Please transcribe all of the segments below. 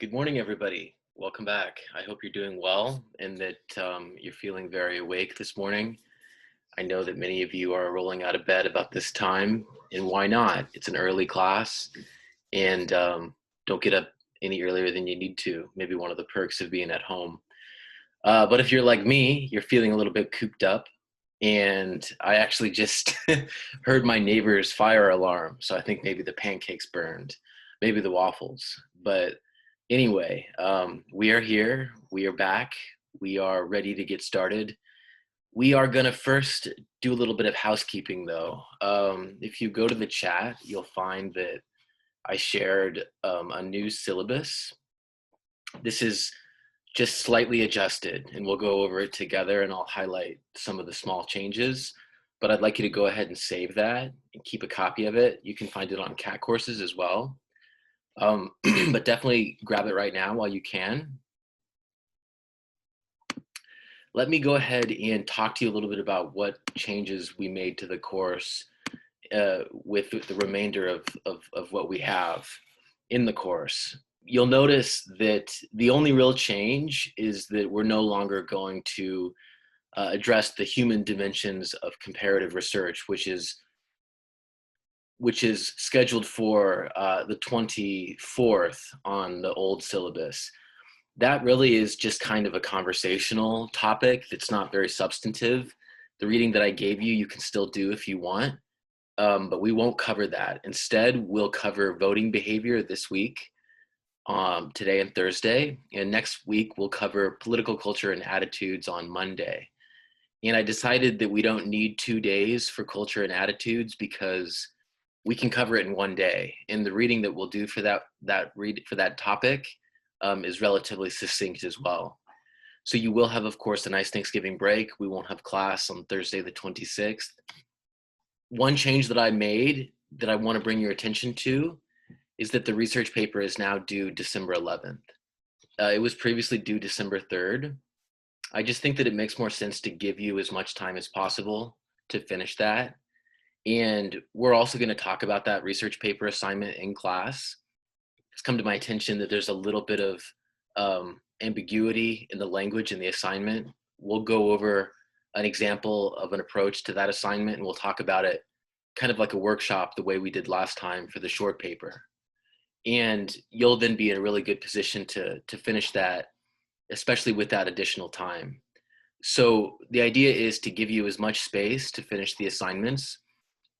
Good morning, everybody. Welcome back. I hope you're doing well and that you're feeling very awake this morning. I know that many of you are rolling out of bed about this time, and why not? It's an early class, and don't get up any earlier than you need to. Maybe one of the perks of being at home. But if you're like me, you're feeling a little bit cooped up, and I actually just heard my neighbor's fire alarm, so I think maybe the pancakes burned, maybe the waffles, but anyway, we are here. We are back. We are ready to get started. We are going to first do a little bit of housekeeping, though. If you go to the chat, you'll find that I shared a new syllabus. This is just slightly adjusted, and we'll go over it together, and I'll highlight some of the small changes. But I'd like you to go ahead and save that and keep a copy of it. You can find it on Cat Courses as well. But definitely grab it right now while you can. Let me go ahead and talk to you a little bit about what changes we made to the course with the remainder of what we have in the course. You'll notice that the only real change is that we're no longer going to address the human dimensions of comparative research, which is scheduled for the 24th on the old syllabus. That really is just kind of a conversational topic that's not very substantive. The reading that I gave you, you can still do if you want, but we won't cover that. Instead, we'll cover voting behavior this week, today and Thursday, and next week we'll cover political culture and attitudes on Monday. And I decided that we don't need 2 days for culture and attitudes because we can cover it in 1 day. And the reading that we'll do for that topic is relatively succinct as well. So you will have, of course, a nice Thanksgiving break. We won't have class on Thursday, the 26th. One change that I made that I want to bring your attention to is that the research paper is now due December 11th. It was previously due December 3rd. I just think that it makes more sense to give you as much time as possible to finish that. And we're also going to talk about that research paper assignment in class. It's come to my attention that there's a little bit of ambiguity in the language in the assignment. We'll go over an example of an approach to that assignment, and we'll talk about it kind of like a workshop the way we did last time for the short paper. And you'll then be in a really good position to finish that, especially with that additional time. So the idea is to give you as much space to finish the assignments.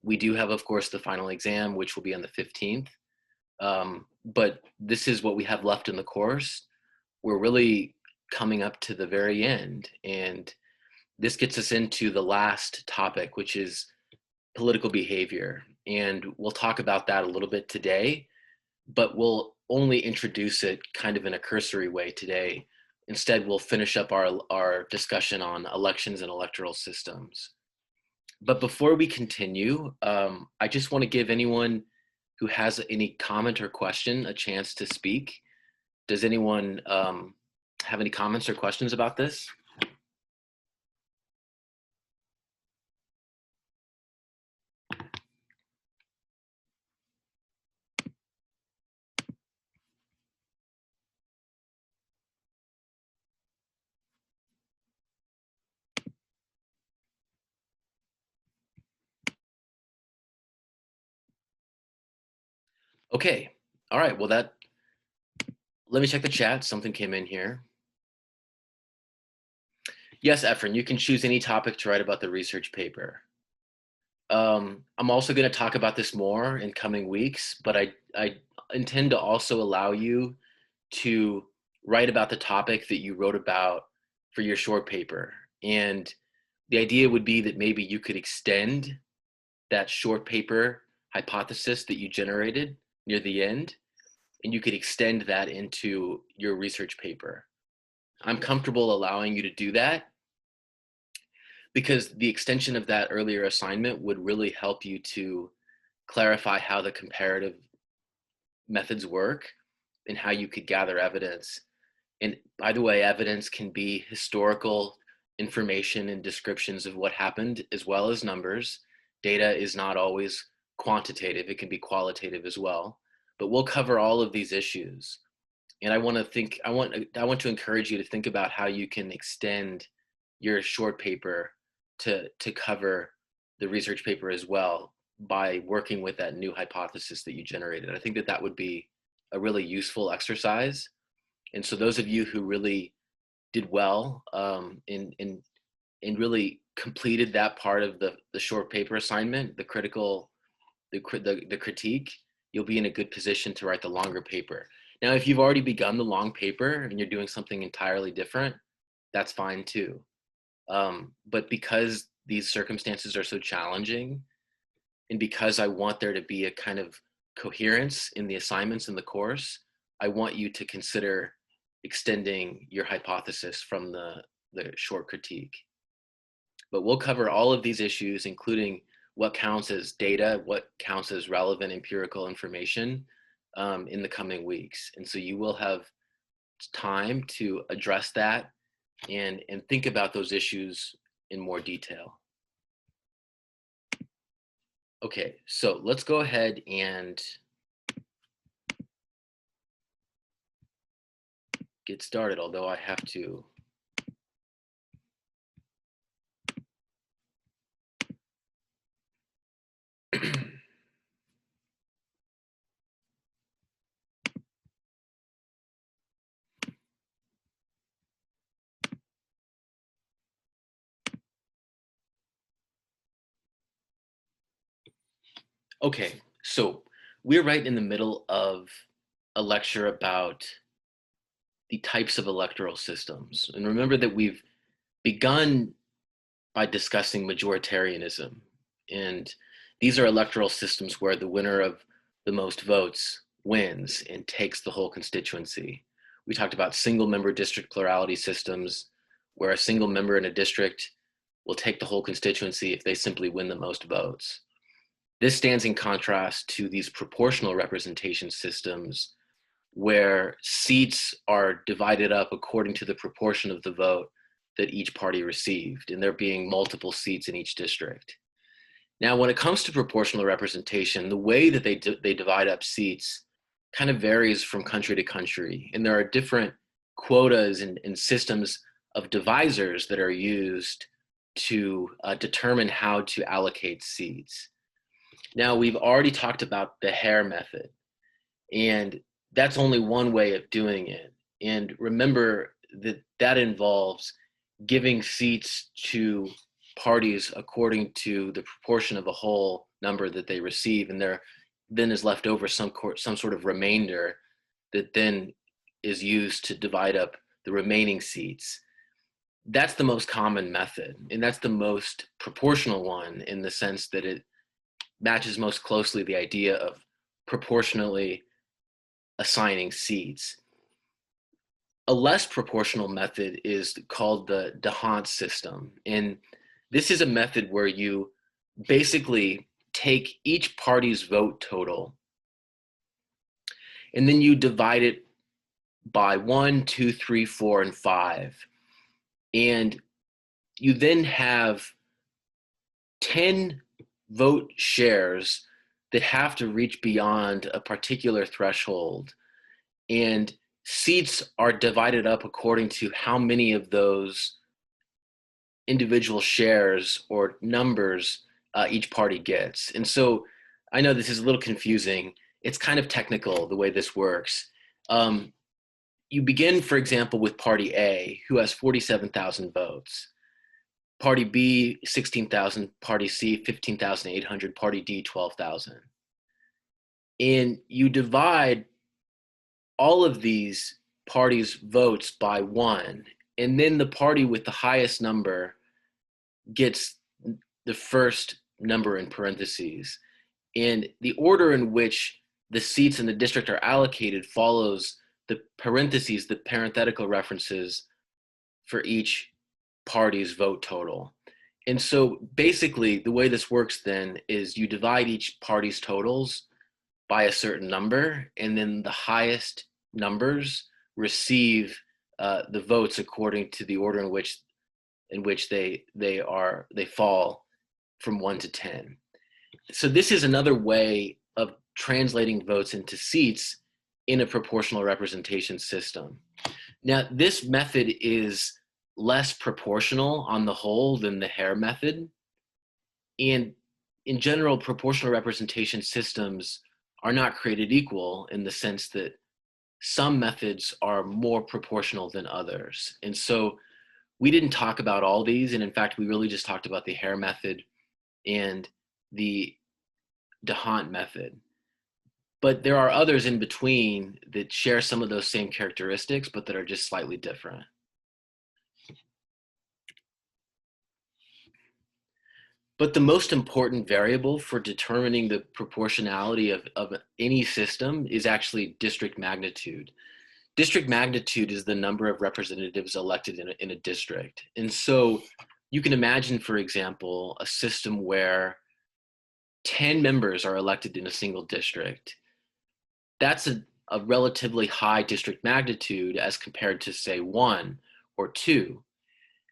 We do have, of course, the final exam, which will be on the 15th. But this is what we have left in the course. We're really coming up to the very end. And this gets us into the last topic, which is political behavior. And we'll talk about that a little bit today, but we'll only introduce it kind of in a cursory way today. Instead, we'll finish up our discussion on elections and electoral systems. But before we continue, I just want to give anyone who has any comment or question a chance to speak. Does anyone have any comments or questions about this? Okay, all right, well let me check the chat. Something came in here. Yes, Efren, you can choose any topic to write about the research paper. I'm also going to talk about this more in coming weeks, but I intend to also allow you to write about the topic that you wrote about for your short paper. And the idea would be that maybe you could extend that short paper hypothesis that you generated near the end, and you could extend that into your research paper. I'm comfortable allowing you to do that because the extension of that earlier assignment would really help you to clarify how the comparative methods work and how you could gather evidence. And by the way, evidence can be historical information and descriptions of what happened as well as numbers. Data is not always quantitative, it can be qualitative as well. But we'll cover all of these issues. And I want to encourage you to think about how you can extend your short paper to cover the research paper as well by working with that new hypothesis that you generated. I think that that would be a really useful exercise. And so those of you who really did well and really completed that part of the short paper assignment, the critical, the critique, you'll be in a good position to write the longer paper. Now, if you've already begun the long paper and you're doing something entirely different, that's fine too. But because these circumstances are so challenging, and because I want there to be a kind of coherence in the assignments in the course, I want you to consider extending your hypothesis from the short critique. But we'll cover all of these issues, including what counts as data, what counts as relevant empirical information in the coming weeks. And so you will have time to address that and think about those issues in more detail. Okay, so let's go ahead and get started, although I have to okay, so we're right in the middle of a lecture about the types of electoral systems. And remember that we've begun by discussing majoritarianism. And these are electoral systems where the winner of the most votes wins and takes the whole constituency. We talked about single member district plurality systems where a single member in a district will take the whole constituency if they simply win the most votes. This stands in contrast to these proportional representation systems where seats are divided up according to the proportion of the vote that each party received, and there being multiple seats in each district. Now, when it comes to proportional representation, the way that they divide up seats kind of varies from country to country, and there are different quotas and systems of divisors that are used to determine how to allocate seats. Now, we've already talked about the Hare method, and that's only one way of doing it. And remember that that involves giving seats to parties according to the proportion of a whole number that they receive, and there then is left over some sort of remainder that then is used to divide up the remaining seats. That's the most common method, and that's the most proportional one in the sense that it matches most closely the idea of proportionally assigning seats. A less proportional method is called the D'Hondt system. And this is a method where you basically take each party's vote total and then you divide it by 1, 2, 3, 4, and 5. And you then have 10 vote shares that have to reach beyond a particular threshold. And seats are divided up according to how many of those individual shares or numbers each party gets. And so I know this is a little confusing. It's kind of technical the way this works. You begin, for example, with Party A, who has 47,000 votes. Party B, 16,000, Party C, 15,800, Party D, 12,000. And you divide all of these parties' votes by 1, and then the party with the highest number gets the first number in parentheses. And the order in which the seats in the district are allocated follows the parentheses, the parenthetical references for each party's vote total. And so basically the way this works then is you divide each party's totals by a certain number, and then the highest numbers receive the votes according to the order in which they fall from 1 to 10. So this is another way of translating votes into seats in a proportional representation system. Now, this method is less proportional on the whole than the Hare method. And in general, proportional representation systems are not created equal in the sense that some methods are more proportional than others. And so we didn't talk about all these. And in fact, we really just talked about the Hare method and the d'Hondt method. But there are others in between that share some of those same characteristics, but that are just slightly different. But the most important variable for determining the proportionality of any system is actually district magnitude. District magnitude is the number of representatives elected in a district. And so you can imagine, for example, a system where 10 members are elected in a single district. That's a relatively high district magnitude as compared to, say, 1 or 2.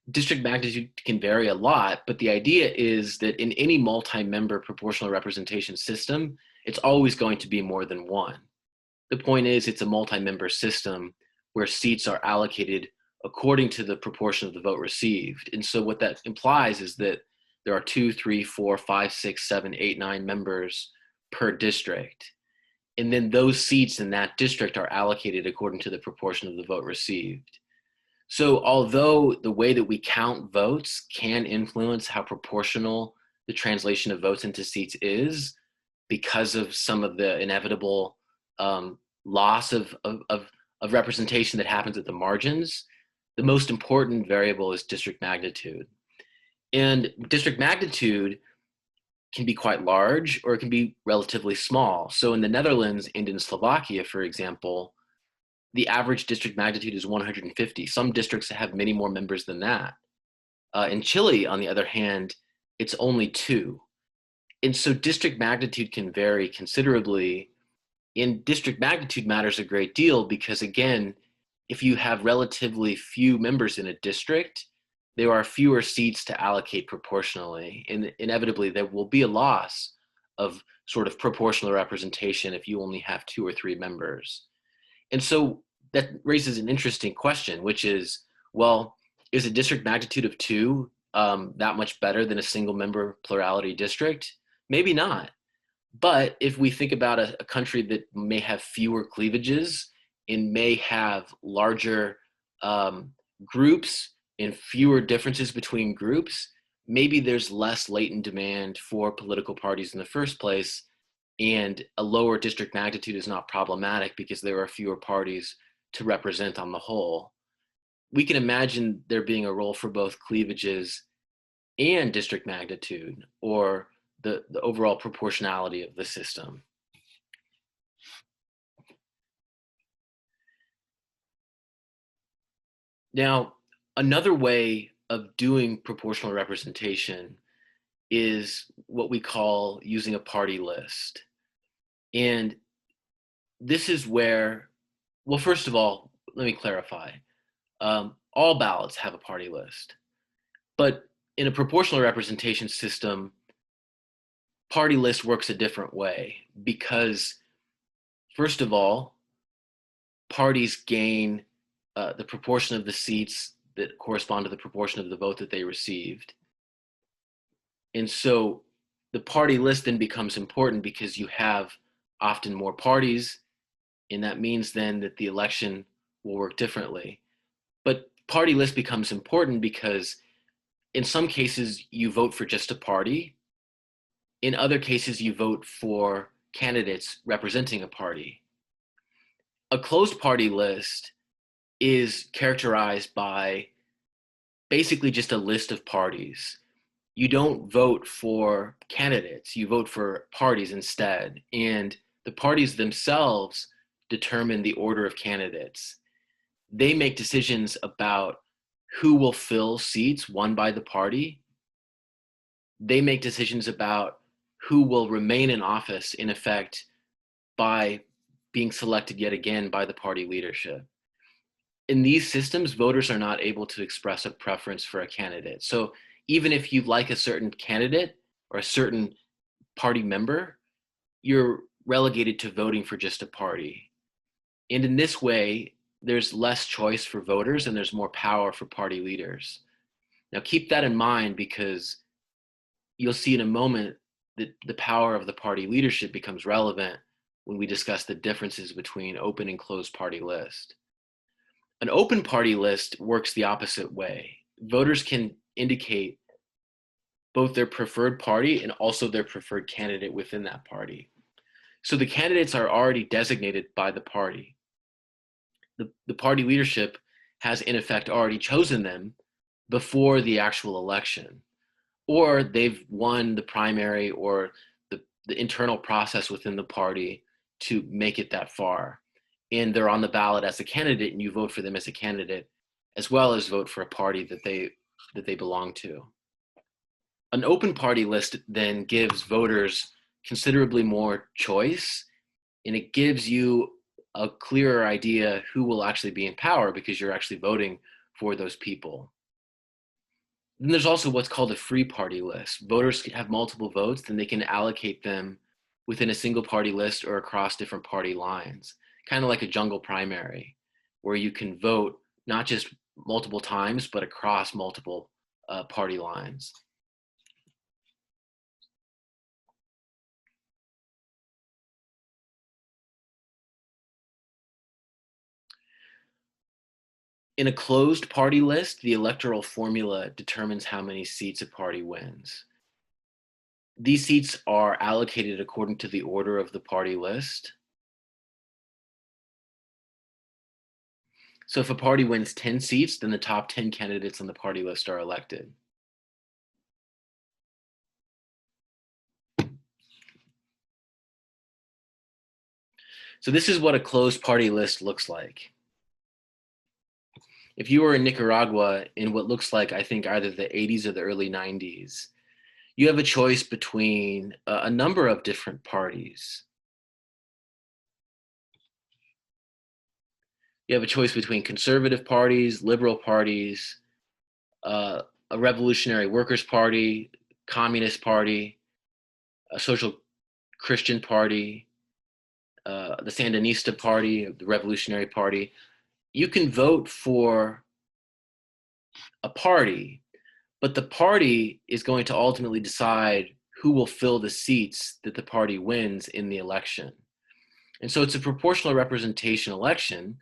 District magnitude can vary a lot, but the idea is that in any multi-member proportional representation system, it's always going to be more than 1. The point is it's a multi-member system where seats are allocated according to the proportion of the vote received. And so what that implies is that there are 2, 3, 4, 5, 6, 7, 8, 9 members per district. And then those seats in that district are allocated according to the proportion of the vote received. So although the way that we count votes can influence how proportional the translation of votes into seats is, because of some of the inevitable loss of representation that happens at the margins, the most important variable is district magnitude. And district magnitude can be quite large or it can be relatively small. So in the Netherlands and in Slovakia, for example, the average district magnitude is 150. Some districts have many more members than that. In Chile, on the other hand, it's only 2. And so district magnitude can vary considerably. And district magnitude matters a great deal because, again, if you have relatively few members in a district, there are fewer seats to allocate proportionally. And inevitably, there will be a loss of sort of proportional representation if you only have 2 or 3 members. And so that raises an interesting question, which is, well, is a district magnitude of 2 that much better than a single member plurality district? Maybe not. But if we think about a country that may have fewer cleavages and may have larger groups and fewer differences between groups, maybe there's less latent demand for political parties in the first place, and a lower district magnitude is not problematic because there are fewer parties to represent on the whole. We can imagine there being a role for both cleavages and district magnitude, or the overall proportionality of the system. Now, another way of doing proportional representation is what we call using a party list. And this is where, well, first of all, let me clarify. All ballots have a party list. But in a proportional representation system, party list works a different way because, first of all, parties gain the proportion of the seats that correspond to the proportion of the vote that they received. And so the party list then becomes important because you have often more parties, and that means then that the election will work differently. But party list becomes important because in some cases you vote for just a party. In other cases, you vote for candidates representing a party. A closed party list is characterized by basically just a list of parties. You don't vote for candidates, you vote for parties instead. And the parties themselves determine the order of candidates. They make decisions about who will fill seats won by the party. They make decisions about who will remain in office, in effect, by being selected yet again by the party leadership. In these systems, voters are not able to express a preference for a candidate. So even if you like a certain candidate or a certain party member, you're relegated to voting for just a party. And in this way, there's less choice for voters and there's more power for party leaders. Now, keep that in mind because you'll see in a moment that the power of the party leadership becomes relevant when we discuss the differences between open and closed party list. An open party list works the opposite way. Voters can indicate both their preferred party and also their preferred candidate within that party. So the candidates are already designated by the party. The party leadership has in effect already chosen them before the actual election, or they've won the primary or the internal process within the party to make it that far. And they're on the ballot as a candidate and you vote for them as a candidate, as well as vote for a party that they belong to. An open party list then gives voters considerably more choice, and it gives you a clearer idea who will actually be in power because you're actually voting for those people. Then there's also what's called a free party list. Voters can have multiple votes, then they can allocate them within a single party list or across different party lines, kind of like a jungle primary, where you can vote not just multiple times, but across multiple party lines. In a closed party list, the electoral formula determines how many seats a party wins. These seats are allocated according to the order of the party list. So if a party wins 10 seats, then the top 10 candidates on the party list are elected. So this is what a closed party list looks like. If you were in Nicaragua in what looks like, I think, either the 80s or the early 90s, you have a choice between a number of different parties. You have a choice between conservative parties, liberal parties, a revolutionary workers' party, communist party, a social Christian party, the Sandinista party, the revolutionary party. You can vote for a party, but the party is going to ultimately decide who will fill the seats that the party wins in the election. And so it's a proportional representation election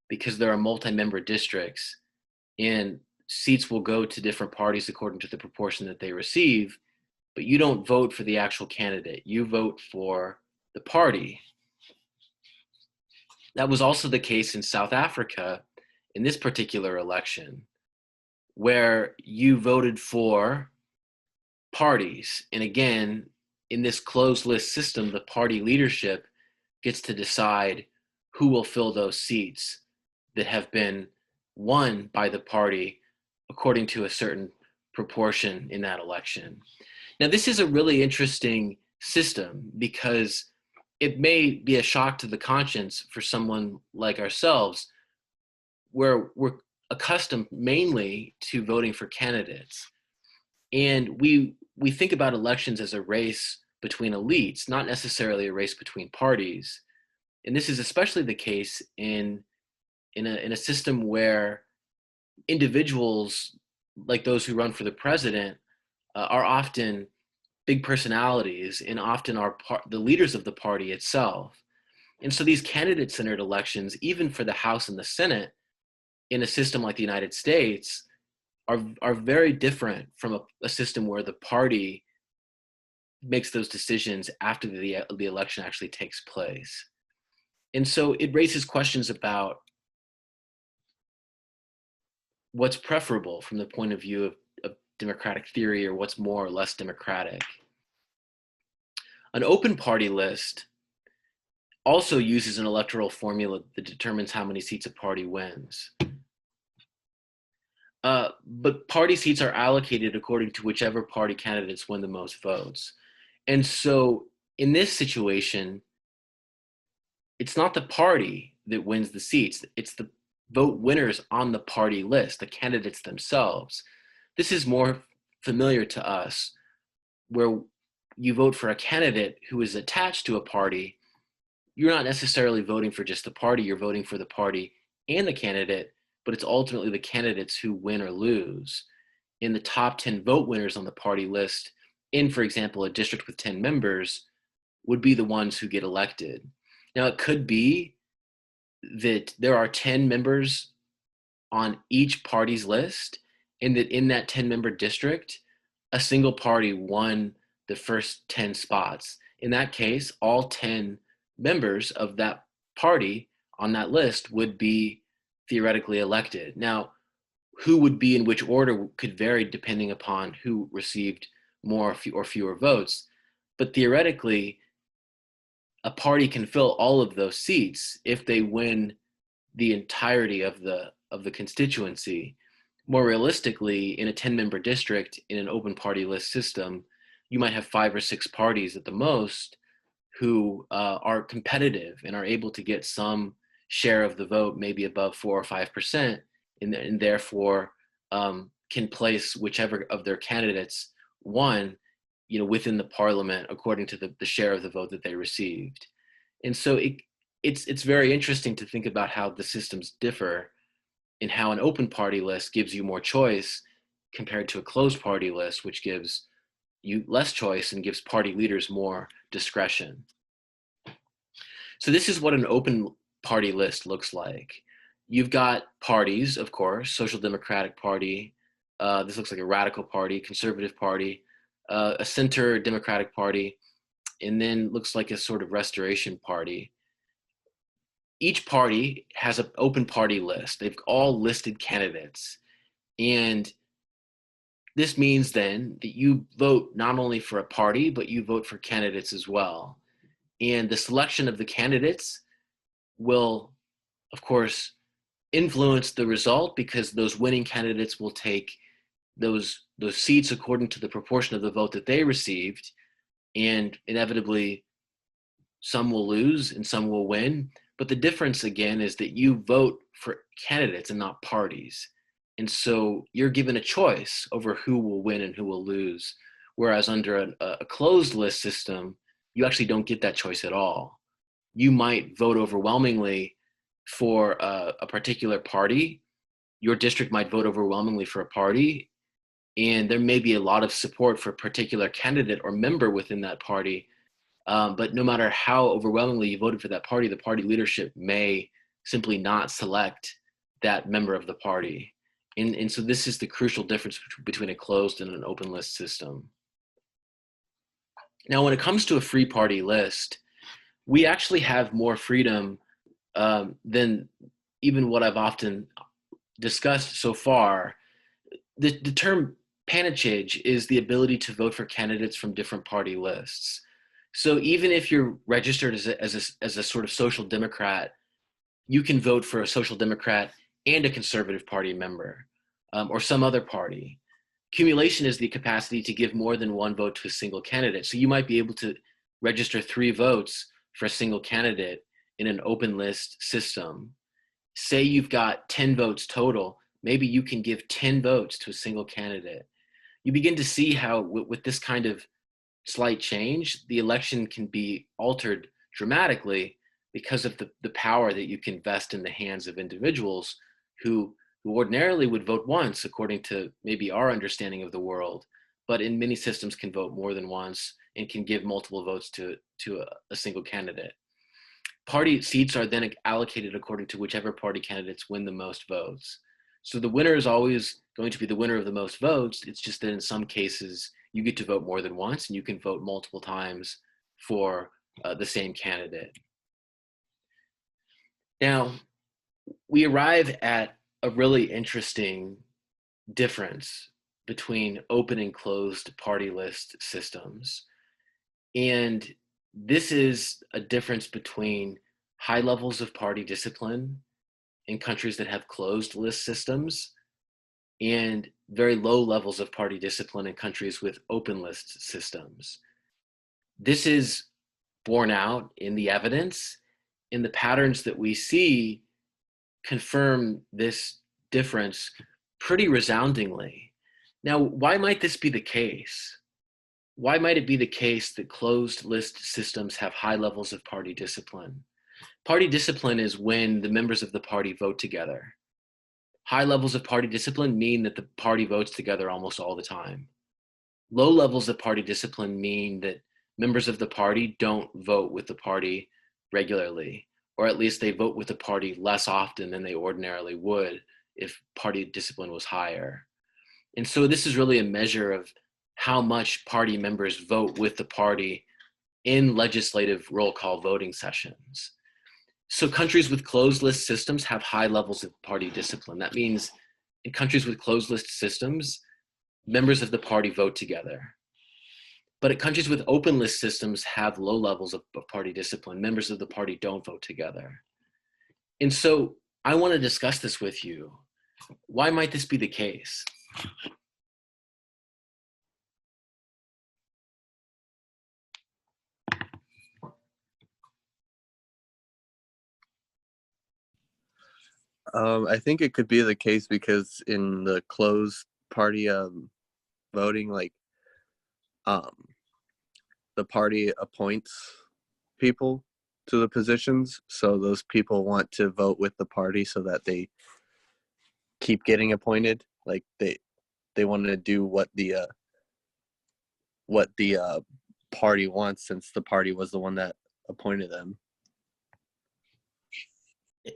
because there are multi-member districts and seats will go to different parties according to the proportion that they receive, but you don't vote for the actual candidate. You vote for the party. That was also the case in South Africa in this particular election, where you voted for parties. And again, in this closed list system, the party leadership gets to decide who will fill those seats that have been won by the party according to a certain proportion in that election. Now, this is a really interesting system because it may be a shock to the conscience for someone like ourselves, where we're accustomed mainly to voting for candidates. And we think about elections as a race between elites, not necessarily a race between parties. And this is especially the case in a system where individuals like those who run for the president are often big personalities and often are the leaders of the party itself. And so these candidate-centered elections, even for the House and the Senate, in a system like the United States, are very different from a system where the party makes those decisions after the election actually takes place. And so it raises questions about what's preferable from the point of view of democratic theory, or what's more or less democratic. An open party list also uses an electoral formula that determines how many seats a party wins. But party seats are allocated according to whichever party candidates win the most votes. And so in this situation, it's not the party that wins the seats, it's the vote winners on the party list, the candidates themselves. This is more familiar to us, where you vote for a candidate who is attached to a party, you're not necessarily voting for just the party, you're voting for the party and the candidate, but it's ultimately the candidates who win or lose. In the top 10 vote winners on the party list, in, for example, a district with 10 members, would be the ones who get elected. Now, it could be that there are 10 members on each party's list, and that in that 10-member district, a single party won the first 10 spots. In that case, all 10 members of that party on that list would be theoretically elected. Now, who would be in which order could vary depending upon who received more or fewer votes. But theoretically, a party can fill all of those seats if they win the entirety of the constituency. More realistically, in a 10-member district in an open party list system, you might have 5 or 6 parties at the most who are competitive and are able to get some share of the vote, maybe above 4 or 5%, and therefore can place whichever of their candidates won, within the parliament according to the share of the vote that they received. And so it's very interesting to think about how the systems differ and how an open party list gives you more choice compared to a closed party list, which gives you less choice and gives party leaders more discretion. So this is what an open party list looks like. You've got parties, of course, Social Democratic Party. This looks like a radical party, Conservative Party, a center Democratic Party, and then looks like a sort of Restoration Party. Each party has an open party list. They've all listed candidates. And this means then that you vote not only for a party, but you vote for candidates as well. And the selection of the candidates will, of course, influence the result, because those winning candidates will take those seats according to the proportion of the vote that they received. And inevitably, some will lose and some will win. But the difference, again, is that you vote for candidates and not parties. And so you're given a choice over who will win and who will lose. Whereas under a closed list system, you actually don't get that choice at all. You might vote overwhelmingly for a particular party. Your district might vote overwhelmingly for a party, and there may be a lot of support for a particular candidate or member within that party. But no matter how overwhelmingly you voted for that party, the party leadership may simply not select that member of the party. And so this is the crucial difference between a closed and an open list system. Now, when it comes to a free party list, we actually have more freedom than even what I've often discussed so far. The term panachage is the ability to vote for candidates from different party lists. So even if you're registered as a sort of social democrat, you can vote for a social democrat and a conservative party member, or some other party. Cumulation is the capacity to give more than one vote to a single candidate. So you might be able to register 3 votes for a single candidate in an open list system. Say you've got 10 votes total, maybe you can give 10 votes to a single candidate. You begin to see how with this kind of slight change, the election can be altered dramatically because of the power that you can vest in the hands of individuals who ordinarily would vote once according to maybe our understanding of the world, but in many systems can vote more than once and can give multiple votes to a single candidate. Party seats are then allocated according to whichever party candidates win the most votes. So the winner is always going to be the winner of the most votes. It's just that in some cases, you get to vote more than once and you can vote multiple times for the same candidate. Now, we arrive at a really interesting difference between open and closed party list systems. And this is a difference between high levels of party discipline in countries that have closed list systems and very low levels of party discipline in countries with open list systems. This is borne out in the evidence, and the patterns that we see confirm this difference pretty resoundingly. Now, why might this be the case? Why might it be the case that closed list systems have high levels of party discipline? Party discipline is when the members of the party vote together. High levels of party discipline mean that the party votes together almost all the time. Low levels of party discipline mean that members of the party don't vote with the party regularly, or at least they vote with the party less often than they ordinarily would if party discipline was higher. And so this is really a measure of how much party members vote with the party in legislative roll call voting sessions. So countries with closed list systems have high levels of party discipline. That means in countries with closed list systems, members of the party vote together. But at countries with open list systems have low levels of party discipline. Members of the party don't vote together. And so I want to discuss this with you. Why might this be the case? I think it could be the case because in the closed party voting, like the party appoints people to the positions, so those people want to vote with the party so that they keep getting appointed. Like they want to do what the party wants, since the party was the one that appointed them.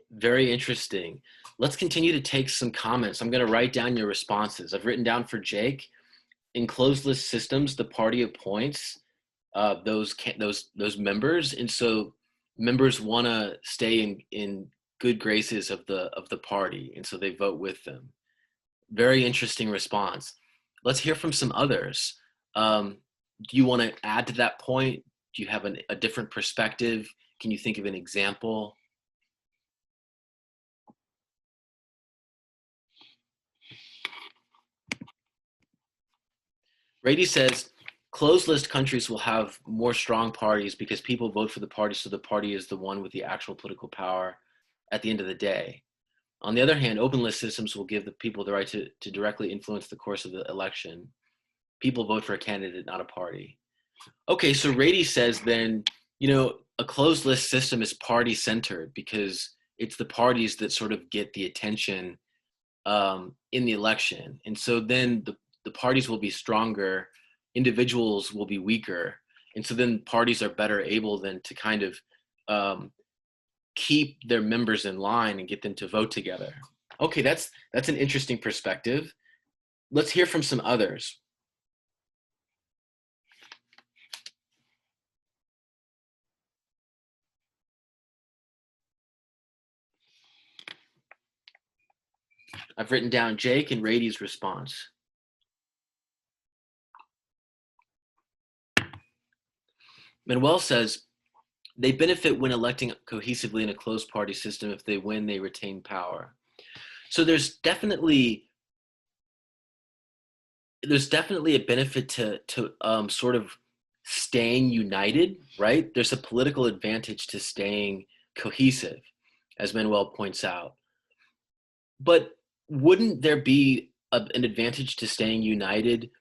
Very interesting. Let's continue to take some comments. I'm going to write down your responses. I've written down for Jake. In closed list systems, the party appoints those members, and so members want to stay in good graces of the party, and so they vote with them. Very interesting response. Let's hear from some others. Do you want to add to that point? Do you have a different perspective? Can you think of an example? Rady says, closed list countries will have more strong parties because people vote for the party, so the party is the one with the actual political power at the end of the day. On the other hand, open list systems will give the people the right to directly influence the course of the election. People vote for a candidate, not a party. Okay, so Rady says then, a closed list system is party centered because it's the parties that sort of get the attention in the election. And so then the parties will be stronger, individuals will be weaker. And so then parties are better able then to kind of keep their members in line and get them to vote together. Okay, that's an interesting perspective. Let's hear from some others. I've written down Jake and Rady's response. Manuel says, they benefit when electing cohesively in a closed party system. If they win, they retain power. So there's definitely a benefit to sort of staying united, right? There's a political advantage to staying cohesive, as Manuel points out. But wouldn't there be an advantage to staying united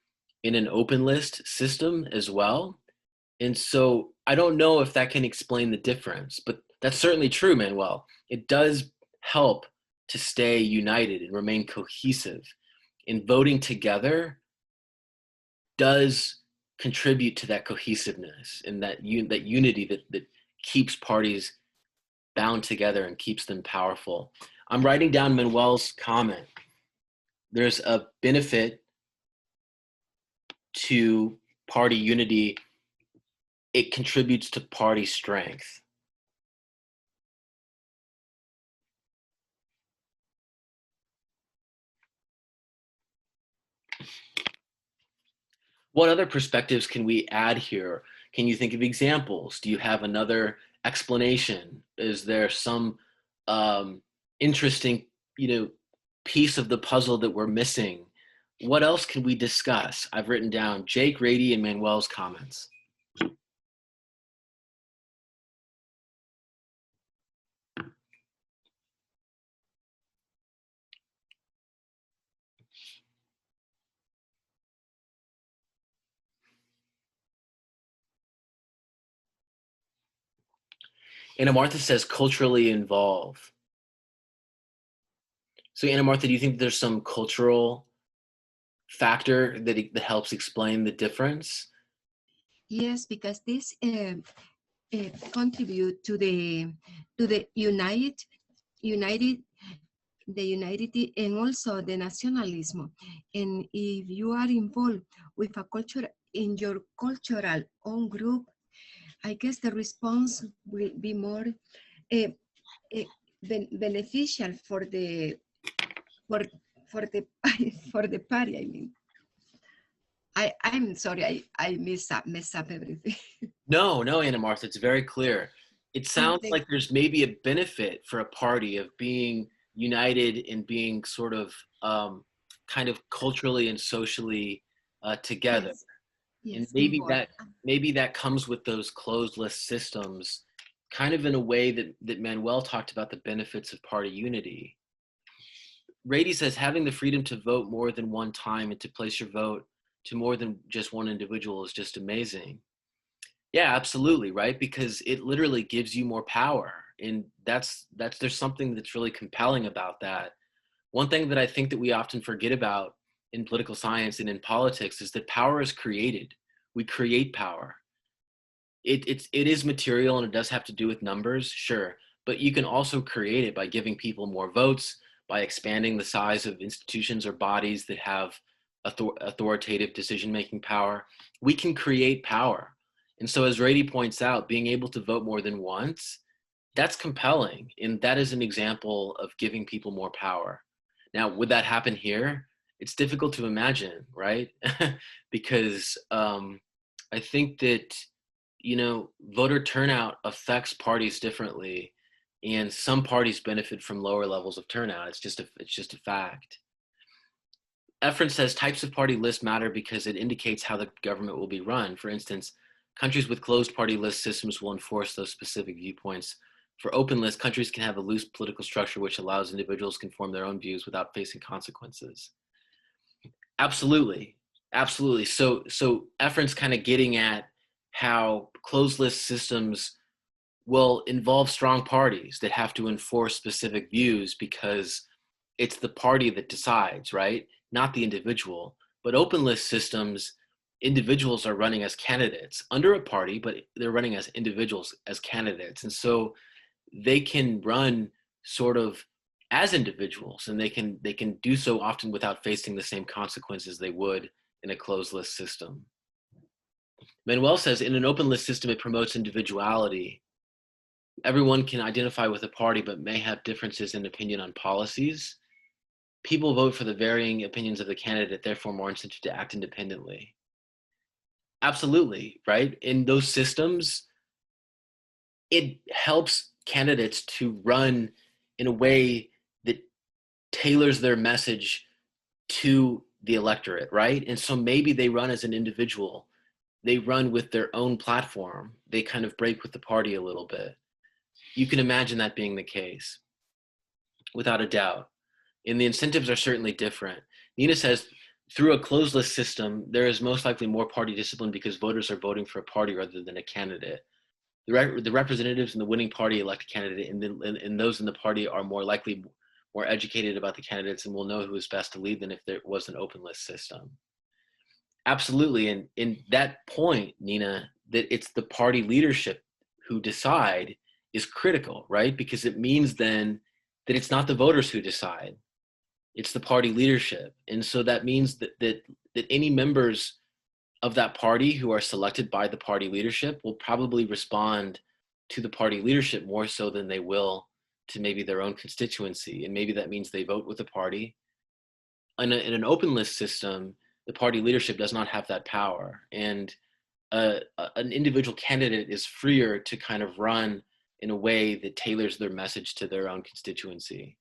in an open list system as well? And so I don't know if that can explain the difference, but that's certainly true, Manuel. It does help to stay united and remain cohesive. And voting together does contribute to that cohesiveness and that unity that keeps parties bound together and keeps them powerful. I'm writing down Manuel's comment. There's a benefit to party unity. It contributes to party strength. What other perspectives can we add here? Can you think of examples? Do you have another explanation? Is there some interesting, piece of the puzzle that we're missing? What else can we discuss? I've written down Jake, Rady, and Manuel's comments. Anna Martha says culturally involve. So Anna Martha, do you think there's some cultural factor that helps explain the difference? Yes, because this contribute to the united the unity and also the nationalism. And if you are involved with a culture in your cultural own group, I guess the response will be more uh, uh, beneficial for the for for the for the party. I mean, I'm sorry, I mess up everything. No, no, Anna Martha, it's very clear. It Oh, sounds like there's maybe a benefit for a party of being united and being sort of kind of culturally and socially together. yes, And yes, involved. maybe that comes with those closed list systems, kind of in a way that Manuel talked about the benefits of party unity. Rady says having the freedom to vote more than one time and to place your vote to more than just one individual is just amazing. Yeah, absolutely, right? Because it literally gives you more power. And that's there's something that's really compelling about that. One thing that I think that we often forget about in political science and in politics is that power is created. We create power. It is material and it does have to do with numbers, sure, but you can also create it by giving people more votes, by expanding the size of institutions or bodies that have authoritative decision-making power. We can create power. And so as Rady points out, being able to vote more than once, that's compelling. And that is an example of giving people more power. Now, would that happen here? It's difficult to imagine, right? Because I think that voter turnout affects parties differently, and some parties benefit from lower levels of turnout. It's just a fact. Efren says types of party lists matter because it indicates how the government will be run. For instance, countries with closed party list systems will enforce those specific viewpoints. For open list, countries can have a loose political structure which allows individuals can form their own views without facing consequences. Absolutely, absolutely. So Efren's kind of getting at how closed list systems will involve strong parties that have to enforce specific views because it's the party that decides, right? Not the individual. But open list systems, individuals are running as candidates under a party, but they're running as individuals as candidates. And so they can run sort of as individuals, and they can do so often without facing the same consequences they would in a closed list system. Manuel says in an open list system, it promotes individuality. Everyone can identify with a party but may have differences in opinion on policies. People vote for the varying opinions of the candidate, therefore more incentive to act independently. Absolutely, right? In those systems, it helps candidates to run in a way that tailors their message to the electorate, right? And so maybe they run as an individual. They run with their own platform. They kind of break with the party a little bit. You can imagine that being the case, without a doubt. And the incentives are certainly different. Nina says, through a closed list system, there is most likely more party discipline because voters are voting for a party rather than a candidate. The representatives in the winning party elect a candidate, and those in the party are more likely more educated about the candidates and will know who is best to lead than if there was an open list system. Absolutely. And in that point, Nina, that it's the party leadership who decide is critical, right? Because it means then that it's not the voters who decide, it's the party leadership. And so that means that any members of that party who are selected by the party leadership will probably respond to the party leadership more so than they will to maybe their own constituency. And maybe that means they vote with the party. In an open list system, the party leadership does not have that power. And an individual candidate is freer to kind of run in a way that tailors their message to their own constituency.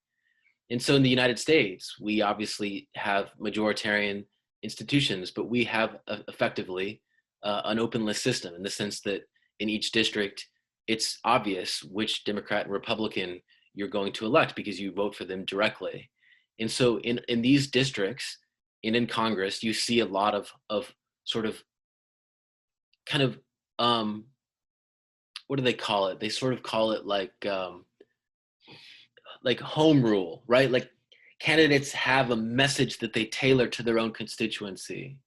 And so in the United States, we obviously have majoritarian institutions, but we have effectively an open list system in the sense that in each district, it's obvious which Democrat and Republican you're going to elect because you vote for them directly. And so in these districts and in Congress, you see a lot of sort of kind of what do they call it? They sort of call it like home rule, right? Like candidates have a message that they tailor to their own constituency.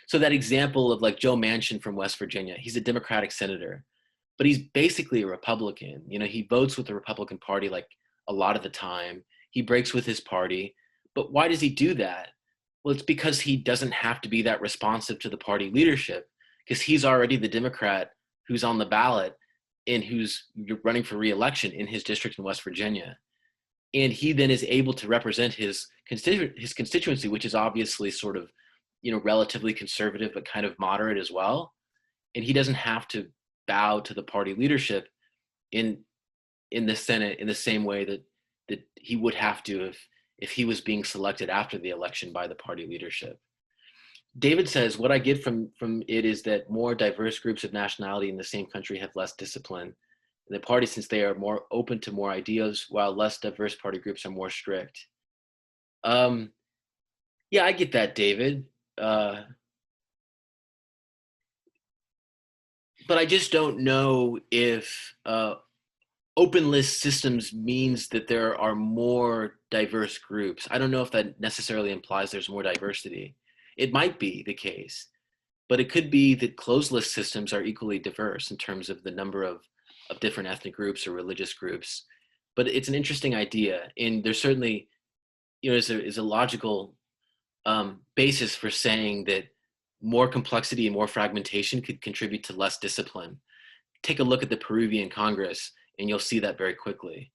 So that example of like Joe Manchin from West Virginia, he's a Democratic senator, but he's basically a Republican. You know, he votes with the Republican Party like a lot of the time. He breaks with his party. But why does he do that? Well, it's because he doesn't have to be that responsive to the party leadership, because he's already the Democrat who's on the ballot and who's running for re-election in his district in West Virginia. And he then is able to represent his constituency, which is obviously sort of, you know, relatively conservative, but kind of moderate as well. And he doesn't have to bow to the party leadership in the Senate in the same way that he would have to if he was being selected after the election by the party leadership. David says, what I get from it is that more diverse groups of nationality in the same country have less discipline in the party, since they are more open to more ideas, while less diverse party groups are more strict. Yeah, I get that, David. But I just don't know if open list systems means that there are more diverse groups. I don't know if that necessarily implies there's more diversity. It might be the case, but it could be that closed list systems are equally diverse in terms of the number of different ethnic groups or religious groups. But it's an interesting idea, and there's certainly, you know, is a logical basis for saying that more complexity and more fragmentation could contribute to less discipline. Take a look at the Peruvian Congress, and you'll see that very quickly.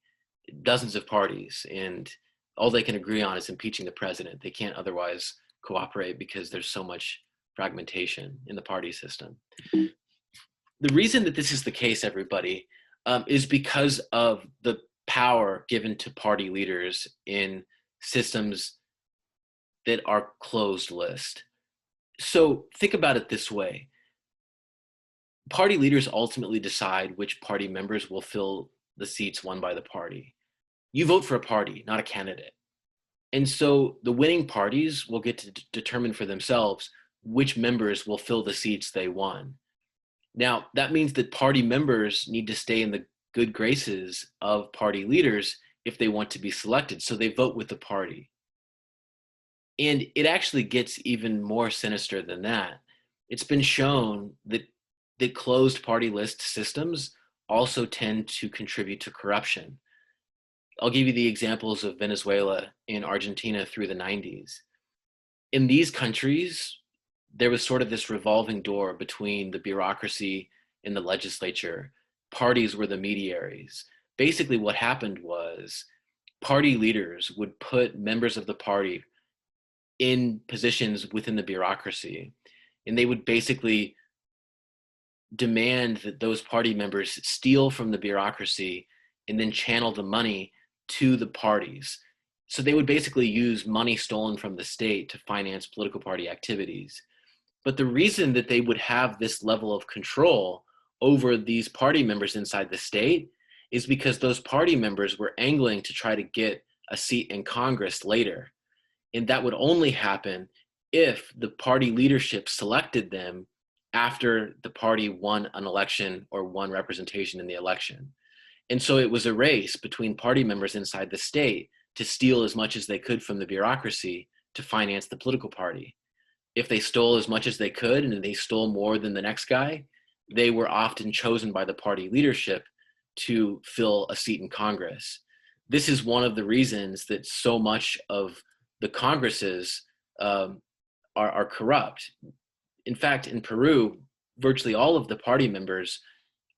Dozens of parties, and all they can agree on is impeaching the president. They can't otherwise cooperate because there's so much fragmentation in the party system. The reason that this is the case, everybody, is because of the power given to party leaders in systems that are closed list. So think about it this way. Party leaders ultimately decide which party members will fill the seats won by the party. You vote for a party, not a candidate. And so the winning parties will get to determine for themselves which members will fill the seats they won. Now, that means that party members need to stay in the good graces of party leaders if they want to be selected. So they vote with the party. And it actually gets even more sinister than that. It's been shown that closed party list systems also tend to contribute to corruption. I'll give you the examples of Venezuela and Argentina through the 90s. In these countries, there was sort of this revolving door between the bureaucracy and the legislature. Parties were the mediaries. Basically, what happened was party leaders would put members of the party in positions within the bureaucracy, and they would basically demand that those party members steal from the bureaucracy and then channel the money to the parties. So they would basically use money stolen from the state to finance political party activities. But the reason that they would have this level of control over these party members inside the state is because those party members were angling to try to get a seat in Congress later. And that would only happen if the party leadership selected them after the party won an election or won representation in the election. And so it was a race between party members inside the state to steal as much as they could from the bureaucracy to finance the political party. If they stole as much as they could and they stole more than the next guy, they were often chosen by the party leadership to fill a seat in Congress. This is one of the reasons that so much of the Congresses are corrupt. In fact, in Peru, virtually all of the party members,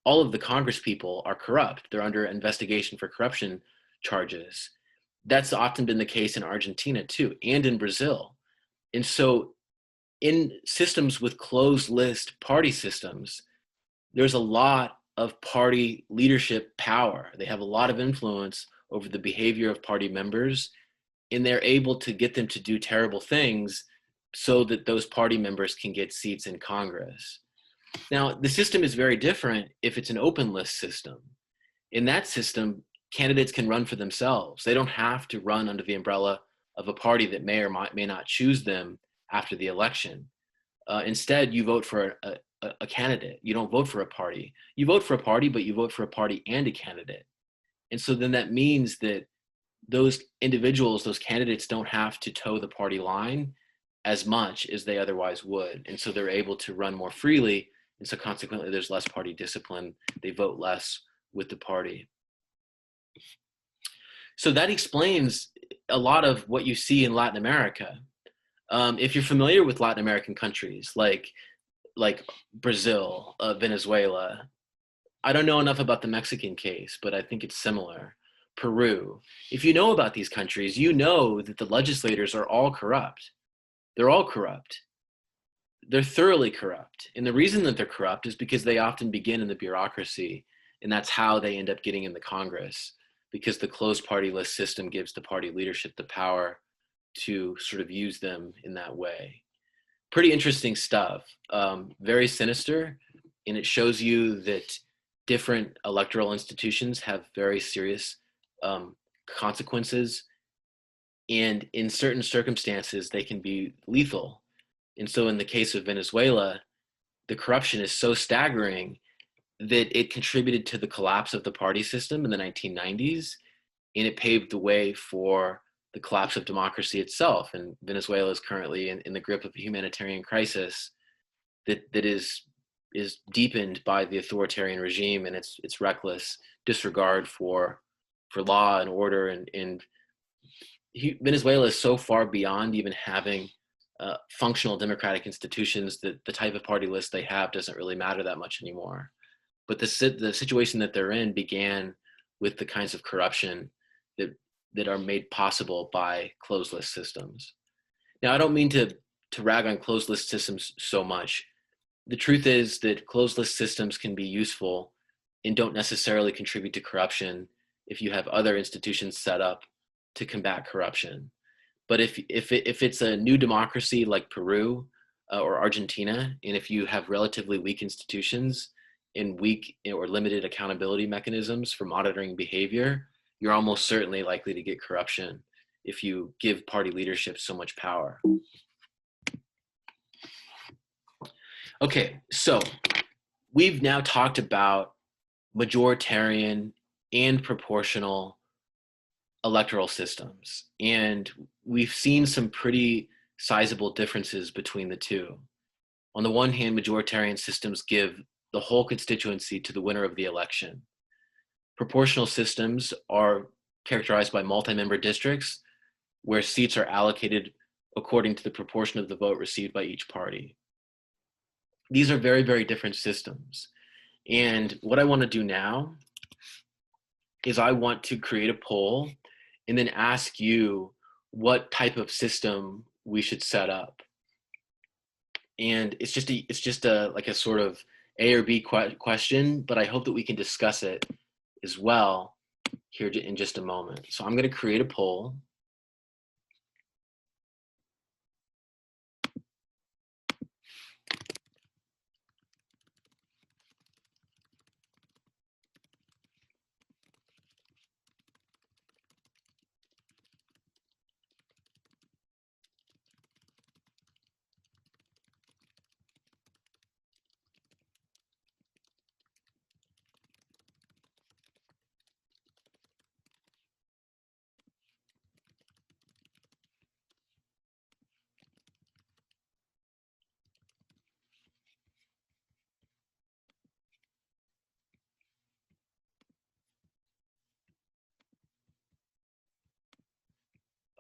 all of the Congress people are corrupt. They're under investigation for corruption charges. That's often been the case in Argentina too, and in Brazil. And so in systems with closed list party systems, there's a lot of party leadership power. They have a lot of influence over the behavior of party members, and they're able to get them to do terrible things so that those party members can get seats in Congress. Now, the system is very different if it's an open list system. In that system, candidates can run for themselves. They don't have to run under the umbrella of a party that may or may not choose them after the election. Instead, you vote for a candidate. You don't vote for a party. You vote for a party, but you vote for a party and a candidate. And so then that means that those individuals, those candidates don't have to toe the party line as much as they otherwise would. And so they're able to run more freely. And so consequently, there's less party discipline. They vote less with the party. So that explains a lot of what you see in Latin America. If you're familiar with Latin American countries like Brazil, Venezuela, I don't know enough about the Mexican case, but I think it's similar. Peru. If you know about these countries, you know that the legislators are all corrupt. They're all corrupt. They're thoroughly corrupt. And the reason that they're corrupt is because they often begin in the bureaucracy, and that's how they end up getting in the Congress, because the closed party list system gives the party leadership the power to sort of use them in that way. Pretty interesting stuff. Very sinister, and it shows you that different electoral institutions have very serious consequences, and in certain circumstances they can be lethal. And so in the case of Venezuela, the corruption is so staggering that it contributed to the collapse of the party system in the 1990s, and it paved the way for the collapse of democracy itself. And Venezuela is currently in the grip of a humanitarian crisis that is deepened by the authoritarian regime and its reckless disregard for law and order. And Venezuela is so far beyond even having functional democratic institutions that the type of party list they have doesn't really matter that much anymore. But the situation that they're in began with the kinds of corruption that are made possible by closed list systems. Now, I don't mean to rag on closed list systems so much. The truth is that closed list systems can be useful and don't necessarily contribute to corruption if you have other institutions set up to combat corruption. But if it's a new democracy like Peru or Argentina, and if you have relatively weak institutions and weak or limited accountability mechanisms for monitoring behavior, you're almost certainly likely to get corruption if you give party leadership so much power. Okay, so we've now talked about majoritarian and proportional electoral systems, and we've seen some pretty sizable differences between the two. On the one hand, majoritarian systems give the whole constituency to the winner of the election. Proportional systems are characterized by multi-member districts where seats are allocated according to the proportion of the vote received by each party. These are very, very different systems. And what I want to do now is I want to create a poll and then ask you what type of system we should set up. And it's just like a sort of A or B question, but I hope that we can discuss it as well here in just a moment. So I'm going to create a poll.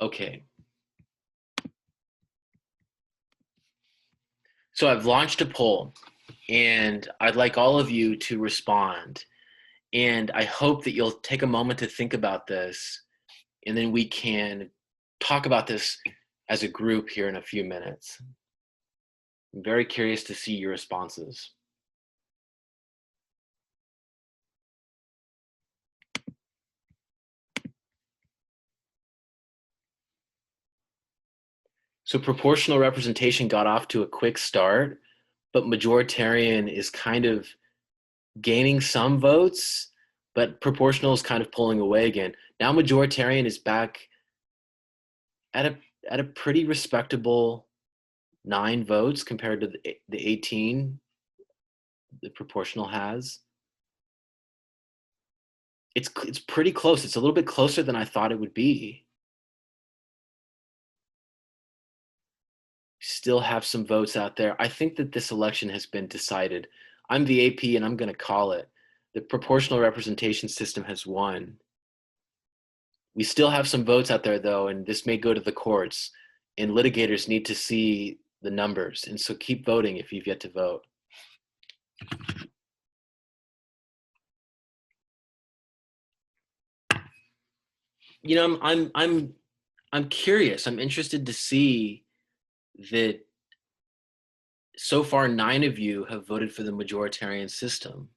Okay. So I've launched a poll, and I'd like all of you to respond. And I hope that you'll take a moment to think about this, and then we can talk about this as a group here in a few minutes. I'm very curious to see your responses. So proportional representation got off to a quick start, but majoritarian is kind of gaining some votes, but proportional is kind of pulling away again. Now majoritarian is back at a pretty respectable 9 votes compared to the 18 the proportional has. It's pretty close. It's a little bit closer than I thought it would be. Still have some votes out there. I think that this election has been decided. I'm the AP and I'm going to call it. The proportional representation system has won. We still have some votes out there though, and this may go to the courts, and litigators need to see the numbers. And so keep voting if you've yet to vote. You know, I'm curious. I'm interested to see that so far 9 of you have voted for the majoritarian system.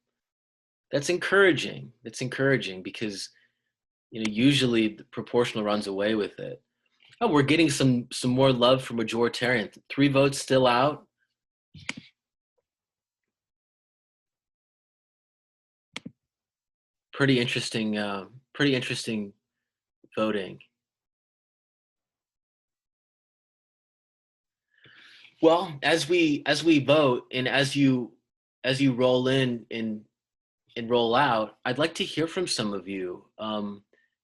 That's encouraging. That's encouraging because, you know, usually the proportional runs away with it. Oh, we're getting some more love for majoritarian. 3 votes still out. Pretty interesting voting. Well, as we vote and as you roll in and roll out, I'd like to hear from some of you.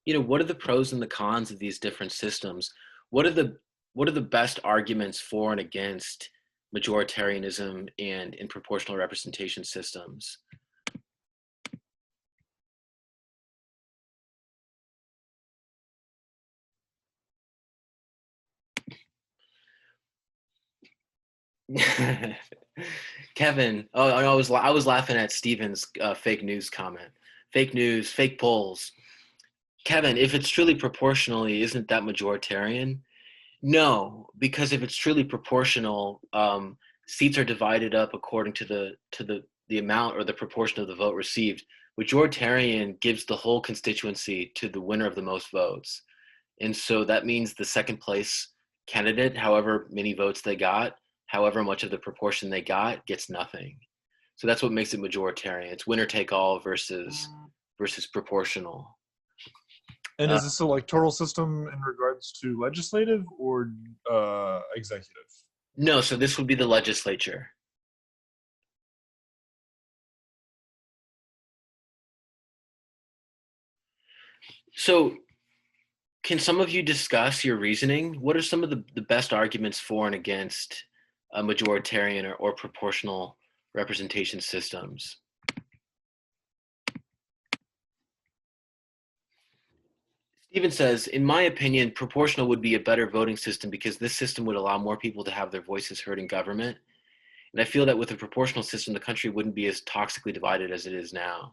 You know, what are the pros and the cons of these different systems? What are the best arguments for and against majoritarianism and in proportional representation systems? Kevin, oh, I was laughing at Steven's fake news comment. Fake news, fake polls. Kevin, if it's truly proportionally, isn't that majoritarian? No, because if it's truly proportional, seats are divided up according to the amount or the proportion of the vote received. Majoritarian gives the whole constituency to the winner of the most votes. And so that means the second place candidate, however many votes they got, however much of the proportion they got, gets nothing. So that's what makes it majoritarian. It's winner take all versus proportional. And is this electoral system in regards to legislative or executive? No, so this would be the legislature. So can some of you discuss your reasoning? What are some of the best arguments for and against a majoritarian or proportional representation systems? Stephen says, in my opinion, proportional would be a better voting system because this system would allow more people to have their voices heard in government. And I feel that with a proportional system, the country wouldn't be as toxically divided as it is now.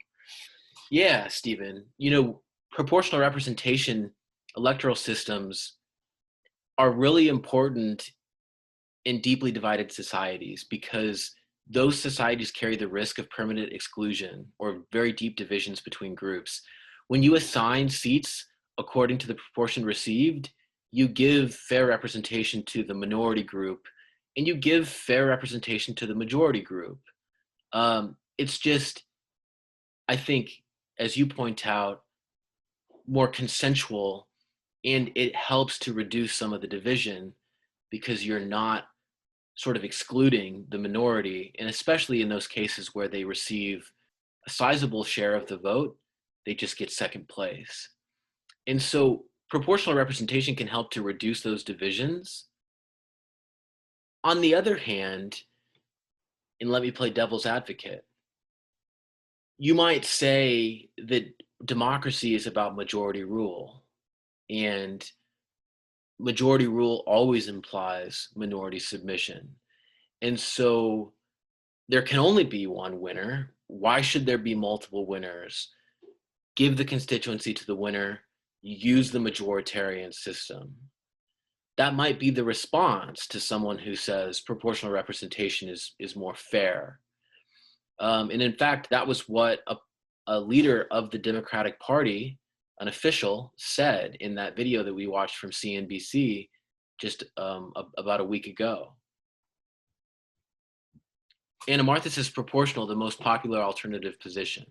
Yeah, Stephen, you know, proportional representation electoral systems are really important in deeply divided societies because those societies carry the risk of permanent exclusion or very deep divisions between groups. When you assign seats according to the proportion received, you give fair representation to the minority group and you give fair representation to the majority group. It's just, I think, as you point out, more consensual, and it helps to reduce some of the division because you're not sort of excluding the minority, and especially in those cases where they receive a sizable share of the vote, they just get second place. And so proportional representation can help to reduce those divisions. On the other hand, and let me play devil's advocate, you might say that democracy is about majority rule, and majority rule always implies minority submission. And so there can only be one winner. Why should there be multiple winners? Give the constituency to the winner, use the majoritarian system. That might be the response to someone who says proportional representation is more fair. And in fact, that was what a leader of the Democratic Party, an official, said in that video that we watched from CNBC just about a week ago. Anna Martha says proportional, the most popular alternative position.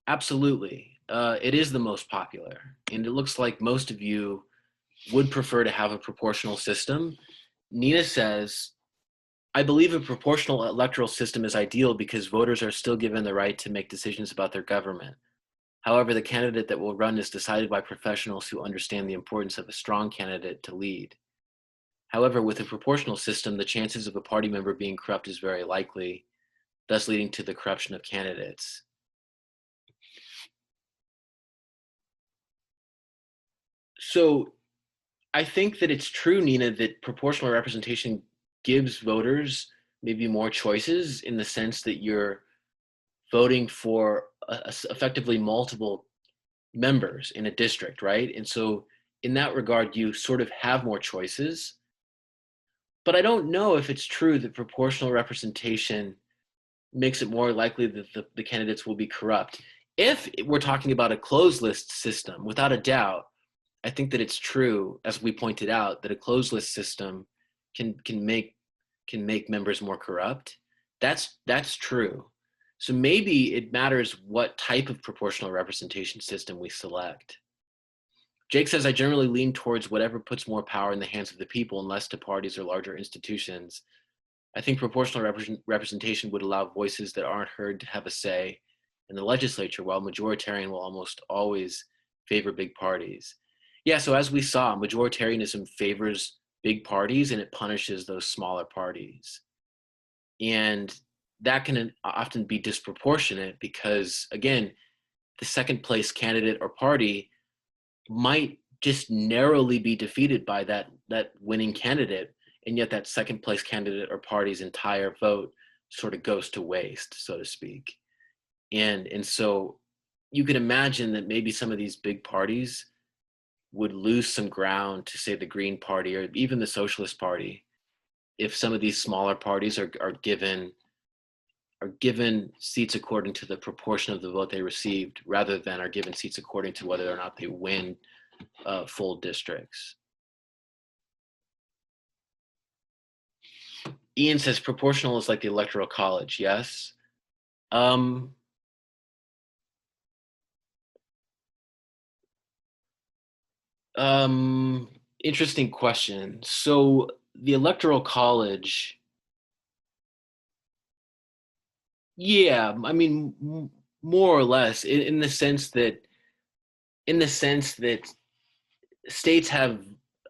Absolutely. It is the most popular. And it looks like most of you would prefer to have a proportional system. Nina says I believe a proportional electoral system is ideal because voters are still given the right to make decisions about their government. However, the candidate that will run is decided by professionals who understand the importance of a strong candidate to lead. However, with a proportional system, the chances of a party member being corrupt is very likely, thus leading to the corruption of candidates. So I think that it's true, Nina, that proportional representation gives voters maybe more choices in the sense that you're voting for effectively multiple members in a district, right? And so in that regard, you sort of have more choices. But I don't know if it's true that proportional representation makes it more likely that the candidates will be corrupt. If we're talking about a closed list system, without a doubt, I think that it's true, as we pointed out, that a closed list system can make members more corrupt. That's true. So maybe it matters what type of proportional representation system we select. Jake says, I generally lean towards whatever puts more power in the hands of the people and less to parties or larger institutions. I think proportional representation would allow voices that aren't heard to have a say in the legislature, while majoritarian will almost always favor big parties. Yeah, so as we saw, majoritarianism favors big parties and it punishes those smaller parties. And that can often be disproportionate because, again, the second place candidate or party might just narrowly be defeated by that winning candidate, and yet that second place candidate or party's entire vote sort of goes to waste, so to speak. And so you can imagine that maybe some of these big parties would lose some ground to, say, the Green Party or even the Socialist Party if some of these smaller parties are given seats according to the proportion of the vote they received, rather than are given seats according to whether or not they win full districts. Ian says proportional is like the Electoral College. Yes. Interesting question. So the Electoral College, yeah, I mean, more or less, in the sense that states have